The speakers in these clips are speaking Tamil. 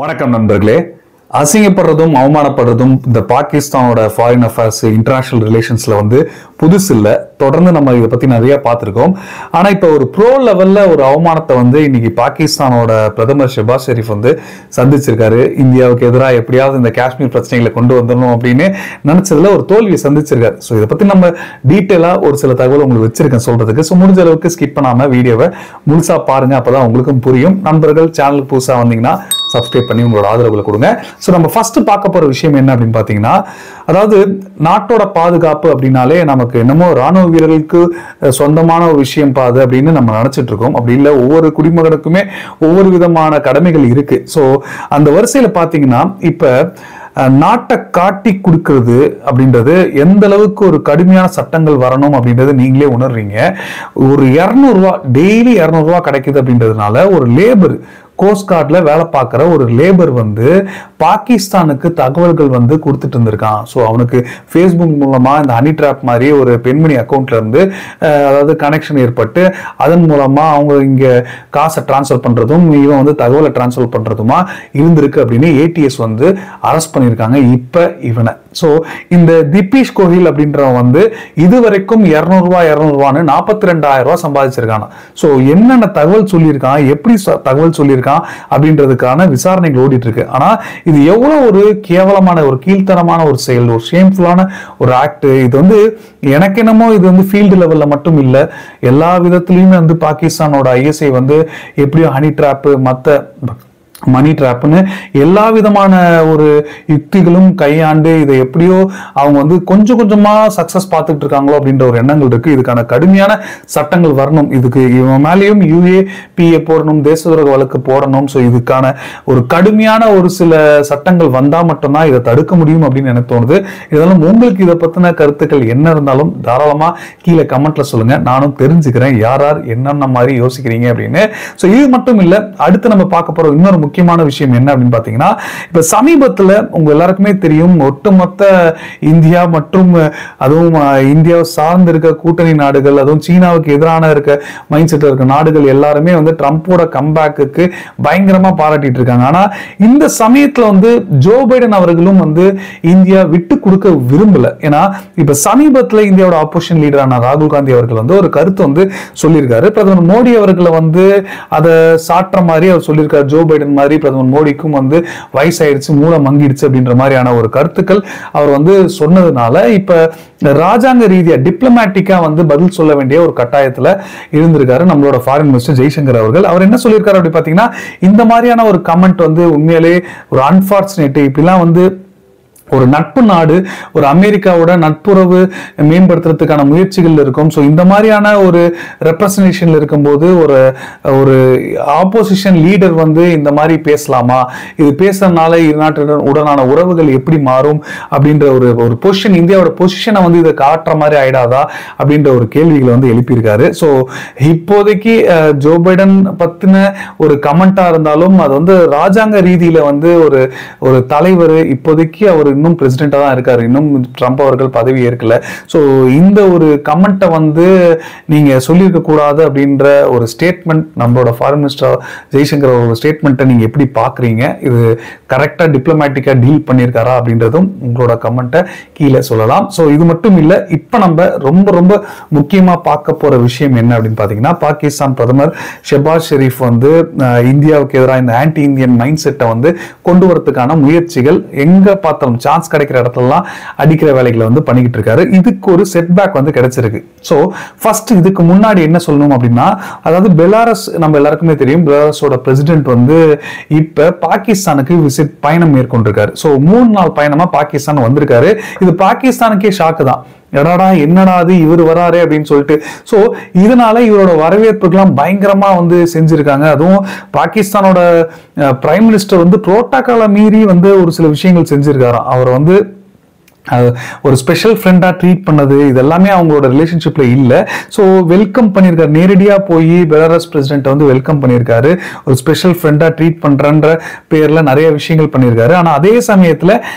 வணக்கம் நண்பர்களே. அசிங்கப்படுறதும் அவமானப்படுறதும் இந்த பாகிஸ்தானோட ஃபாரின் அஃபேர்ஸ் இன்டர்நேஷனல் ரிலேஷன்ஸ்ல புதுசு இல்லை. தொடர்ந்து நம்ம இதை பத்தி நிறைய பார்த்துருக்கோம். ஆனா இப்போ ஒரு ப்ரோ லெவல்ல ஒரு அவமானத்தை இன்னைக்கு பாகிஸ்தானோட பிரதமர் ஷெபாஸ் ஷெரீப் சந்திச்சிருக்காரு. இந்தியாவுக்கு எதிராக எப்படியாவது இந்த காஷ்மீர் பிரச்சனைகளை கொண்டு வந்துடணும் அப்படின்னு நினைச்சதுல ஒரு தோல்வியை சந்திச்சிருக்காரு. ஸோ இதை பத்தி நம்ம டீட்டெயிலா ஒரு சில தகவல் உங்களுக்கு வச்சிருக்கேன் சொல்றதுக்கு. ஸோ முடிஞ்ச அளவுக்கு ஸ்கிப் பண்ணாம வீடியோவை முழுசா பாருங்க, அப்பதான் உங்களுக்கும் புரியும். நண்பர்கள் சேனலுக்கு புதுசா வந்தீங்கன்னா சப்ஸ்கிரைப் பண்ணி உங்களோட ஆதரவுகளை கொடுங்க. ஸோ நம்ம ஃபர்ஸ்ட் பார்க்க போற விஷயம் என்ன அப்படின்னு பாத்தீங்கன்னா, அதாவது நாட்டோட பாதுகாப்பு அப்படின்னாலே நமக்கு என்னமோ ராணுவ வீரர்களுக்கு சொந்தமான ஒரு விஷயம் பாது அப்படின்னு நம்ம நினைச்சிட்டு இருக்கோம். அப்படி இல்லை, ஒவ்வொரு குடிமகனுக்குமே ஒவ்வொரு விதமான கடமைகள் இருக்கு. ஸோ அந்த வரிசையில பாத்தீங்கன்னா இப்ப நாட்டை காட்டி கொடுக்கிறது அப்படின்றது எந்த அளவுக்கு ஒரு கடுமையான சட்டங்கள் வரணும் அப்படின்றது நீங்களே உணர்றீங்க. ஒரு 200 ரூபாய் டெய்லி 200 ரூபாய் கிடைக்குது அப்படின்றதுனால ஒரு லேபர் கோஸ்ட் கார்ட்ல வேலை பார்க்குற ஒரு லேபர் பாகிஸ்தானுக்கு தகவல்கள் கொடுத்துட்டு இருந்திருக்கான். ஸோ அவனுக்கு ஃபேஸ்புக் மூலமா இந்த ஹனி ட்ராப் மாதிரி ஒரு பெண்மணி அக்கௌண்ட்ல இருந்து அதாவது கனெக்ஷன் ஏற்பட்டு அதன் மூலமா அவங்க இங்க காசை டிரான்ஸ்ஃபர் பண்றதும் இவன் தகவலை டிரான்ஸ்ஃபர் பண்றதுமா இருந்திருக்கு அப்படின்னு ஏடிஎஸ் அரெஸ்ட் பண்ணியிருக்காங்க இப்ப இவனை. ஸோ இந்த திபீஷ் கோஹில் அப்படின்றவன் இதுவரைக்கும் 200 ரூபாய் 200 ரூபான்னு 42,000 ரூபாய் சம்பாதிச்சிருக்கான். ஸோ என்னென்ன தகவல் சொல்லியிருக்கான், எப்படி தகவல் சொல்லியிருக்கான் அப்படின்றதுக்கான விசாரணைகள் ஓடிட்டு இருக்கு. ஆனா இது எவ்வளவு ஒரு கேவலமான ஒரு கீழ்த்தரமான ஒரு செயல், ஒரு ஷேம்ஃபுல்லான ஒரு ஆக்ட். இது எனக்கு என்னமோ இது ஃபீல்டு லெவல்ல மட்டும் இல்ல, எல்லா விதத்திலயுமே பாகிஸ்தானோட ஐஎஸ்ஐ எப்படியோ ஹனி டிராப் மத்த மணி டிராப்னு எல்லா விதமான ஒரு யுக்திகளும் கையாண்டு இதை எப்படியோ அவங்க கொஞ்சம் கொஞ்சமா சக்சஸ் பார்த்துட்டு இருக்காங்களோ அப்படின்ற ஒரு எண்ணங்கள் இருக்கு. இதுக்கான கடுமையான சட்டங்கள் வரணும். இதுக்கு இவன் மேலேயும் UAPA போடணும், தேச துரோக வழக்கு போடணும். ஸோ இதுக்கான ஒரு கடுமையான ஒரு சில சட்டங்கள் வந்தா மட்டும்தான் இதை தடுக்க முடியும் அப்படின்னு எனக்கு தோணுது. இதெல்லாம் உங்களுக்கு இதை பத்தின கருத்துக்கள் என்ன இருந்தாலும் தாராளமா கீழே கமெண்ட்ல சொல்லுங்க, நானும் தெரிஞ்சுக்கிறேன் யார் யார் என்னென்ன மாதிரி யோசிக்கிறீங்க அப்படின்னு. ஸோ இது மட்டும் இல்ல, அடுத்து நம்ம பார்க்க போற இன்னொரு முக்கியமான விஷயம் என்ன அப்படின்னு பாத்தீங்கன்னா, இப்ப சமீபத்துல உங்க எல்லாருக்குமே தெரியும், ஒட்டுமொத்த இந்தியா மற்றும் அதுவும் இந்தியாவை சார்ந்து இருக்க கூட்டணி நாடுகள், அதுவும் சீனாவுக்கு எதிரான இருக்க மைண்ட் செட்ல இருக்க நாடுகள் எல்லாருமே ட்ரம்போட கம்பேக்கு பயங்கரமா பாராட்டிட்டு இருக்காங்க. ஆனா இந்த சமயத்துல ஜோ பைடன் அவர்களும் இந்தியா விட்டு கொடுக்க விரும்பல. ஏன்னா இப்ப சமீபத்துல இந்தியாவோட ஆப்போசிஷன் லீடரான ராகுல் காந்தி அவர்கள் ஒரு கருத்து சொல்லியிருக்காரு. பிரதமர் மோடி அவர்களை அதை சாற்ற மாதிரி அவர் சொல்லியிருக்காரு. ஜோ பைடன் மாதிரி பிரதமர் மோடிக்கும் வயசாயிடுச்சு, மூளை மங்கிடுச்சு அப்படின்ற மாதிரியான ஒரு கருத்துக்கள் அவர் சொன்னதுனால இப்ப ராஜாங்க ரீதியா டிப்ளமேட்டிக்கா பதில் சொல்ல வேண்டிய ஒரு கட்டாயத்துல இருந்திருக்காரு நம்மளோட ஃபாரின் மினிஸ்டர் ஜெய்சங்கர் அவர்கள். அவர் என்ன சொல்லியிருக்காரு அப்படி பாத்தீங்கன்னா, இந்த மாதிரியான ஒரு கமெண்ட் உண்மையிலே ஒரு அன்பார்ச்சுனேட். இப்படிலாம் ஒரு நட்பு நாடு, ஒரு அமெரிக்காவோட நட்புறவு மேம்படுத்துறதுக்கான முயற்சிகள் இருக்கும். ஸோ இந்த மாதிரியான ஒரு ரெப்ரசன்டேஷன்ல இருக்கும்போது ஒரு ஆப்போசிஷன் லீடர் இந்த மாதிரி பேசலாமா, இது பேசுறதுனால இரு நாட்டுடன் உடனான உறவுகள் எப்படி மாறும் அப்படின்ற ஒரு பொசிஷன், இந்தியாவோட பொசிஷனை இதை காட்டுற மாதிரி ஆயிடாதா அப்படின்ற ஒரு கேள்விகளை எழுப்பியிருக்காரு. ஸோ இப்போதைக்கு ஜோ பைடன் பத்தின ஒரு கமெண்டா இருந்தாலும் அது ராஜாங்க ரீதியில ஒரு தலைவர், இப்போதைக்கு அவர் இன்னும் பிரசிடென்டா தான் இருக்காரு, இன்னும் ட்ரம்ப் அவர்கள் பதவி ஏற்கல. சோ இந்த ஒரு கமெண்ட்டை நீங்க சொல்லியிருக்க கூடாது அப்படின்ற ஒரு ஸ்டேட்மெண்ட் நம்மளோட ஃபாரின் மினிஸ்டர் ஜெய்சங்கர் ஒரு ஸ்டேட்மெண்ட்டை நீங்க எப்படி பாக்குறீங்க? இது கரெக்டா டிப்ளமேட்டிக்கா டீல் பண்ணியிருக்காரா அப்படின்றதும் உங்களோட கமெண்ட்டை கீழே சொல்லலாம். சோ இது மட்டும் இல்ல, இப்ப நம்ம ரொம்ப ரொம்ப முக்கியமா பார்க்க போற விஷயம் என்ன அப்படின்னு பாத்தீங்கன்னா, பாகிஸ்தான் பிரதமர் ஷெபாஸ் ஷெரீப் இந்தியாவுக்கு எதிராக இந்த ஆன்டி இந்தியன் மைண்ட் செட்டை கொண்டு வரதுக்கான முயற்சிகள் எங்க பார்த்தாலும் சான்ஸ் கிடைக்கிற இடத்துலலாம் அடிக்கிற வேலைகளை பண்ணிக்கிட்டு இருக்காரு. இதுக்கு ஒரு செட்பேக் கிடைச்சிருக்கு. சோ ஃபர்ஸ்ட் இதுக்கு முன்னாடி என்ன சொல்லணும் அப்படின்னா, அதாவது பெலாரஸ் நம்ம எல்லாருக்குமே தெரியும், பெலாரஸோட பிரசிடென்ட் இப்ப பாகிஸ்தானுக்கு விசிட் பயணம் மேற்கொண்டிருக்காரு. சோ 3 நாள் பயணமா பாகிஸ்தான் வந்திருக்காரு. இது பாகிஸ்தானுக்கே ஷாக்கு தான். எடாடா என்னடா அது இவர் வராரு அப்படின்னு சொல்லிட்டு. சோ இதனால இவரோட வரவேற்புக்கெல்லாம் பயங்கரமா செஞ்சிருக்காங்க. அதுவும் பாகிஸ்தானோட பிரைம் மினிஸ்டர் புரோட்டோகாலை மீறி ஒரு சில விஷயங்கள் செஞ்சிருக்காராம். அவர் ஒரு ஸ்பெஷல் ஃப்ரெண்டா ட்ரீட் பண்ணது இதெல்லாமே அவங்களோட ரிலேஷன்ஷிப்ல இல்ல. ஸோ வெல்கம் பண்ணியிருக்காரு, நேரடியா போய் பெலாரஸ் பிரசிடென்ட் வந்து வெல்கம் பண்ணியிருக்காரு, ஒரு ஸ்பெஷல் ஃப்ரெண்டா ட்ரீட் பண்றன்ற பேர்ல நிறைய விஷயங்கள் பண்ணியிருக்காரு. ஆனா அதே சமயத்துல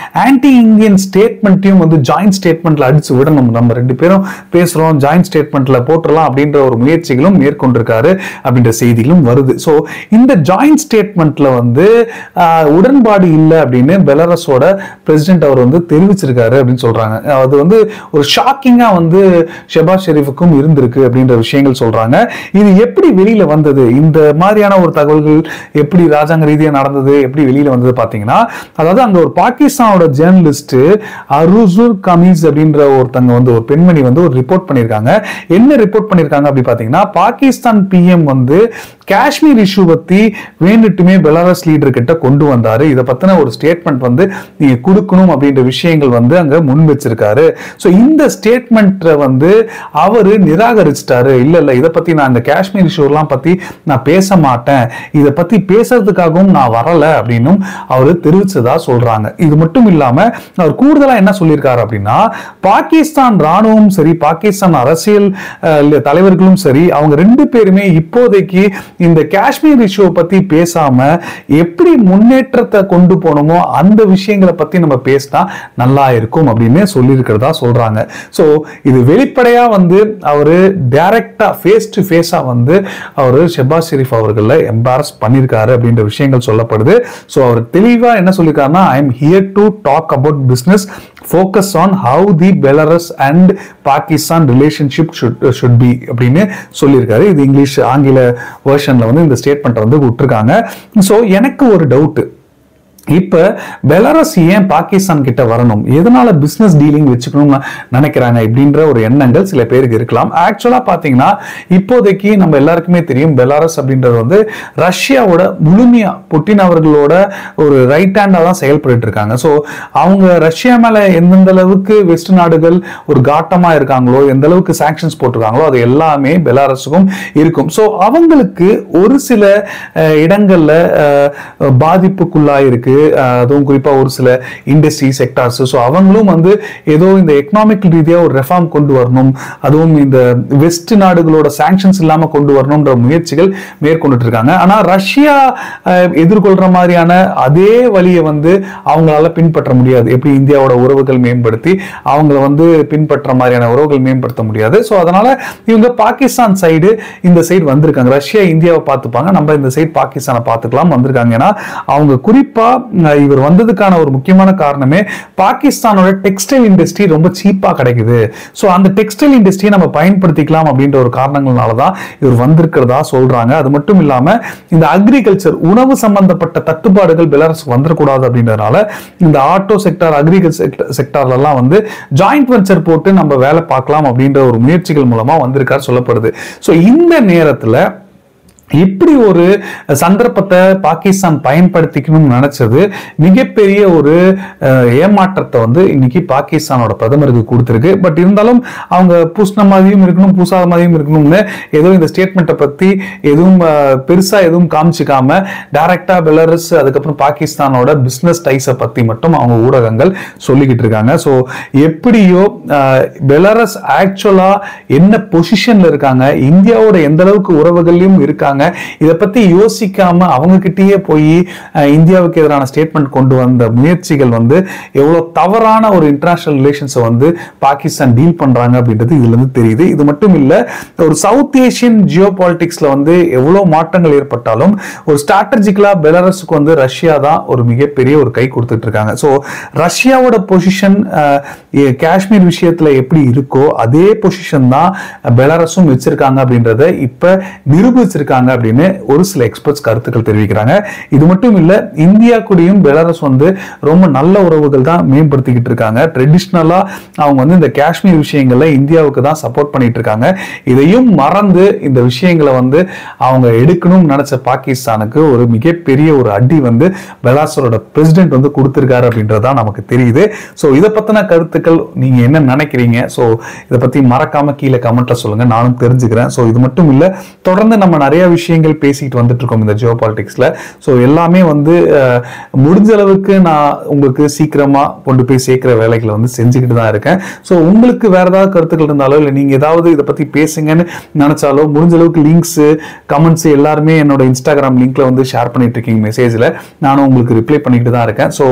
ஆன்டி இந்தியன் ஸ்டேட்மெண்ட்டையும் வந்து ஜாயிண்ட் ஸ்டேட்மெண்ட்ல அடிச்சு விடணும், நம்ம ரெண்டு பேரும் பேசுறோம் ஜாயிண்ட் ஸ்டேட்மெண்ட்ல போட்டுடலாம் அப்படின்ற ஒரு முயற்சிகளும் மேற்கொண்டிருக்காரு அப்படின்ற செய்திகளும் வருது. ஸோ இந்த ஜாயிண்ட் ஸ்டேட்மெண்ட்ல வந்து உடன்பாடு இல்லை அப்படின்னு பெலாரஸோட பிரசிடென்ட் அவர் வந்து தெரிவிச்சிருக்காரு அப்படின்னு சொல்றாங்க. அது வந்து ஒரு ஷாக்கிங்கா வந்து ஷெபாஸ் ஷெரீஃபுக்கும் இருந்திருக்கு அப்படின்ற விஷயங்கள் சொல்றாங்க. இது எப்படி வெளியில வந்தது, இந்த மாதிரியான ஒரு தகவல்கள் எப்படி ராஜாங்க ரீதியா நடந்தது, எப்படி வெளியில வந்தது பாத்தீங்கன்னா, அதாவது அங்க ஒரு பாகிஸ்தானோட ஜேர்னலிஸ்ட் அருசுர் கமீஸ் அப்படின்ற ஒருத்தங்க வந்து ஒரு பெண்மணி வந்து ஒரு ரிப்போர்ட் பண்ணிருக்காங்க. என்ன ரிப்போர்ட் பண்ணிருக்காங்க அப்படி பாத்தீங்கன்னா, பாகிஸ்தான் பிஎம் வந்து காஷ்மீர் இஷ்யூ பத்தி வேண்டுட்டுமே பெலாரஸ் லீடர் கிட்ட கொண்டு வந்தாரு, இதை பத்தின ஒரு ஸ்டேட்மெண்ட் வந்து நீங்க கொடுக்கணும் அப்படின்ற விஷயங்கள் வந்து அங்க முன் வச்சிருக்காரு. சோ இந்த ஸ்டேட்மெண்ட்டை வந்து அவரு நிராகரிச்சிட்டாரு. இல்ல இதை பத்தி நான் இந்த காஷ்மீர் இஷ்யூலாம் பத்தி நான் பேச மாட்டேன், இதை பத்தி பேசுறதுக்காகவும் நான் வரல அப்படின்னு அவரு தெரிவிச்சதா சொல்றாங்க. இது மட்டும் இல்லாம அவர் கூடுதலா என்ன சொல்லியிருக்காரு அப்படின்னா, பாகிஸ்தான் ராணுவம் சரி பாகிஸ்தான் அரசியல் தலைவர்களும் சரி அவங்க ரெண்டு பேருமே இப்போதைக்கு இந்த காஷ்மீர் இஷ்யூ பத்தி பேசாம எப்படி முன்னேற்றத்தை கொண்டு போனோமோ அந்த விஷயங்களை பத்தி நம்ம பேசினா நல்லா இருக்கும் அப்படின்னு சொல்லியிருக்கிறதா சொல்றாங்க. சோ இது வெளிப்படையா வந்து அவரு டைரக்டா ஃபேஸ் டு ஃபேஸா வந்து அவரு ஷெபாஸ் ஷெரீஃப் அவர்களை எம்பாரஸ் பண்ணிருக்காரு அப்படின்ற விஷயங்கள் சொல்லப்படுது. சோ அவர் தெளிவா என்ன சொல்லிருக்காருன்னா, I am here to talk about business, focus on how the Belarus and Pakistan relationship should be அப்படின்னு சொல்லியிருக்காரு. இது இங்கிலீஷ் ஆங்கில வெர்ஷன்ல வந்து இந்த ஸ்டேட்மெண்ட் வந்து விட்டுருக்காங்க. சோ எனக்கு ஒரு டவுட், இப்ப பெலாரஸ் ஏன் பாகிஸ்தான் கிட்ட வரணும், எதனால பிசினஸ் டீலிங் வச்சுக்கணும்னு நினைக்கிறாங்க இப்படின்ற ஒரு எண்ணங்கள் சில பேருக்கு இருக்கலாம். ஆக்சுவலா பாத்தீங்கன்னா இப்போதைக்கு நம்ம எல்லாருக்குமே தெரியும் பெலாரஸ் அப்படின்றது வந்து ரஷ்யாவோட முழுமையா புட்டின் அவர்களோட ஒரு ரைட் ஹேண்டா தான் செயல்பட்டு இருக்காங்க. ஸோ அவங்க ரஷ்யா மேல எந்தெந்த அளவுக்கு வெஸ்ட் நாடுகள் ஒரு காட்டமா இருக்காங்களோ, எந்த அளவுக்கு சாங்ஷன்ஸ் போட்டிருக்காங்களோ அது எல்லாமே பெலாரஸுக்கும் இருக்கும். ஸோ அவங்களுக்கு ஒரு சில இடங்கள்ல பாதிப்புக்குள்ளா இருக்கு, அதுவும் குறிப்பா ஒரு சில இண்டஸ்ட்ரி செக்டார்ஸ். ஸோ அவங்களும் வந்து ஏதோ இந்த எக்கனாமிக் ரீதியா ஒரு ரெஃபார்ம் கொண்டு வரணும், அதுவும் இந்த வெஸ்ட் நாடுகளோட சாங்ஷன்ஸ் இல்லாம கொண்டு வரணும்ன்ற முயற்சிகள் மேற்கொண்டுட்டு இருக்காங்க. ஆனா ரஷ்யா எதிர்கொள்ற மாதிரியான அதே வழியை வந்து அவங்களால பின்பற்ற முடியாது. எப்படி இந்தியாவோட உறவுகள் மேம்படுத்தி அவங்கள வந்து பின்பற்ற மாதிரியான உறவுகள் மேம்படுத்த முடியாது. ஸோ அதனால இவங்க பாகிஸ்தான் சைடு இந்த சைடு வந்திருக்காங்க. ரஷ்யா இந்தியாவை பார்த்துப்பாங்க, நம்ம இந்த சைடு பாகிஸ்தானை பார்த்துக்கலாம் வந்திருக்காங்க. ஏன்னா அவங்க குறிப்பா இவர் வந்ததுக்கான ஒரு முக்கியமான காரணமே பாகிஸ்தானோட டெக்ஸ்டைல் இண்டஸ்ட்ரி ரொம்ப சீப்பா கிடைக்குது, சோ அந்த டெக்ஸ்டைல் இண்டஸ்ட்ரியை நம்ம பயன்படுத்திக்கலாம் அப்படின்ற ஒரு காரணங்களாலதான் இவர் வந்திருக்கிறதா சொல்றாங்க. அது மட்டும் இல்லாம இந்த அக்ரிகல்ச்சர் உணவு சம்பந்தப்பட்ட தட்டுப்பாடுகள் பெலாரஸ்க்கு வந்துடக்கூடாது அப்படின்றதுனால இந்த ஆட்டோ செக்டார் அக்ரிகல்ச்சர் செக்டார்ல எல்லாம் வந்து ஜாயிண்ட் வெஞ்சர் போட்டு நம்ம வேலை பார்க்கலாம் அப்படின்ற ஒரு முயற்சிகள் மூலமா வந்திருக்காரு சொல்லப்படுது. சோ இந்த நேரத்துல இப்படி ஒரு சந்தர்ப்பத்தை பாகிஸ்தான் பயன்படுத்திக்கணும்னு நினைச்சது மிகப்பெரிய ஒரு ஏமாற்றத்தை வந்து இன்னைக்கு பாகிஸ்தானோட பிரதமருக்கு கொடுத்திருக்கு. பட் இருந்தாலும் அவங்க பூசின மாதிரியும் இருக்கணும் பூசாத மாதிரியும் இருக்கணும்னு ஏதோ இந்த ஸ்டேட்மெண்ட்டை பத்தி எதுவும் பெருசா எதுவும் காமிச்சிக்காம டைரக்டா பெலாரஸ் அதுக்கப்புறம் பாகிஸ்தானோட பிசினஸ் டைஸை பத்தி மட்டும் அவங்க ஊடகங்கள் சொல்லிக்கிட்டு இருக்காங்க. ஸோ எப்படியோ பெலாரஸ் ஆக்சுவலா என்ன பொசிஷன்ல இருக்காங்க, இந்தியாவோட எந்த அளவுக்கு உறவுகளையும் இருக்காங்க, இதை பத்தி யோசிக்காம அவங்க கிட்டயே போய் இந்தியாவுக்கு எதிரான ஸ்டேட்மெண்ட் கொண்டு வந்த முயற்சிகள் வந்து எவ்வளவு தவறான ஒரு இன்டர்நேஷனல் ரிலேஷன்ஸை வந்து பாகிஸ்தான் டீல் பண்றாங்க அப்படின்றது இதுல இருந்து தெரியுது. இது மட்டும் இல்ல, ஒரு சவுத் ஏசியன் ஜியோ பாலிடிக்ஸ்ல வந்து எவ்வளவு மாற்றங்கள் ஏற்பட்டாலும் ஒரு ஸ்ட்ராட்டஜிக்கலா பெலாரஸுக்கு வந்து ரஷ்யா தான் ஒரு மிகப்பெரிய ஒரு கை கொடுத்துட்டு இருக்காங்க. ஸோ ரஷ்யாவோட பொசிஷன் காஷ்மீர் விஷயத்துல எப்படி இருக்கோ அதே பொசிஷன் தான் பெலாரஸும் வச்சிருக்காங்க அப்படின்றத இப்ப நிரூபிச்சிருக்காங்க அப்படின்னு ஒரு சில எக்ஸ்பர்ட்ஸ் கருத்துக்கள் தெரிவிக்கிறாங்க. இது மட்டும் இல்ல, இந்தியா கூடயும் பெலாரஸ் வந்து ரொம்ப நல்ல உறவுகள் தான் மேம்படுத்திக்கிட்டு இருக்காங்க. ட்ரெடிஷ்னலா அவங்க வந்து இந்த காஷ்மீர் விஷயங்கள்ல இந்தியாவுக்கு தான் சப்போர்ட் பண்ணிட்டு இருக்காங்க. இதையும் மறந்து இந்த விஷயங்களை வந்து அவங்க எடுக்கணும்னு நினைச்ச பாகிஸ்தானுக்கு ஒரு மிகப்பெரிய ஒரு அடி வந்து பெலாரஸோட பிரசிடென்ட் வந்து கொடுத்திருக்காரு அப்படின்றதான் நமக்கு தெரியுது. ஸோ இதை பத்தின கருத்துக்கள் நீங்க என்ன நினைக்கிறீங்க? ஸோ இதை பத்தி மறக்காம கீழே கமெண்ட்ல சொல்லுங்க, நானும் தெரிஞ்சுக்கிறேன். ஸோ இது மட்டும் இல்ல, தொடர்ந்து நம்ம நிறைய விஷயங்கள் பேசிட்டு வந்துட்டு இருக்கோம் இந்த ஜியோ பாலிடிக்ஸ்ல. ஸோ எல்லாமே வந்து முடிஞ்ச அளவுக்கு நான் உங்களுக்கு சீக்கிரமா கொண்டு போய் சேர்க்கிற வேலைகளை வந்து செஞ்சுக்கிட்டு தான் இருக்கேன். ஸோ உங்களுக்கு வேற ஏதாவது கருத்துக்கள் இருந்தாலோ இல்லை நீங்க ஏதாவது இதை பத்தி பேசுங்கன்னு நினைச்சாலோ முடிஞ்ச அளவுக்கு லிங்க்ஸ் கமெண்ட்ஸ் எல்லாருமே என்னோட இன்ஸ்டாகிராம் லிங்க்ல வந்து ஷேர் பண்ணிட்டு இருக்கீங்க மெசேஜ்ல. நானும் உங்களுக்கு ரிப்ளை பண்ணிட்டு தான் இருக்கேன். ஸோ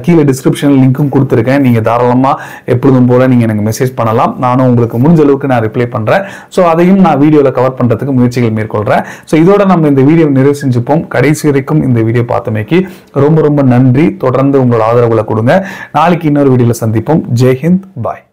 கீழே டிஸ்கிரிப்ஷன் லிங்க்கும் கொடுத்துருக்கேன். நீங்க தாராளமா எப்பொழுதும் போல நீங்க எனக்கு மெசேஜ் பண்ணலாம். நானும் உங்களுக்கு முடிஞ்ச அளவுக்கு நான் ரிப்ளை பண்றேன். ஸோ அதையும் நான் வீடியோல கவர் பண்றதுக்கு முயற்சிகள் மேற்கொள்றேன். ஸோ இதோட நம்ம இந்த வீடியோ நிறைவு செஞ்சுப்போம். கடைசி வரைக்கும் இந்த வீடியோ பார்த்தமைக்கு ரொம்ப ரொம்ப நன்றி. தொடர்ந்து உங்களோட ஆதரவுகளை கொடுங்க. நாளைக்கு இன்னொரு வீடியோல சந்திப்போம். ஜெய் ஹிந்த், பாய்.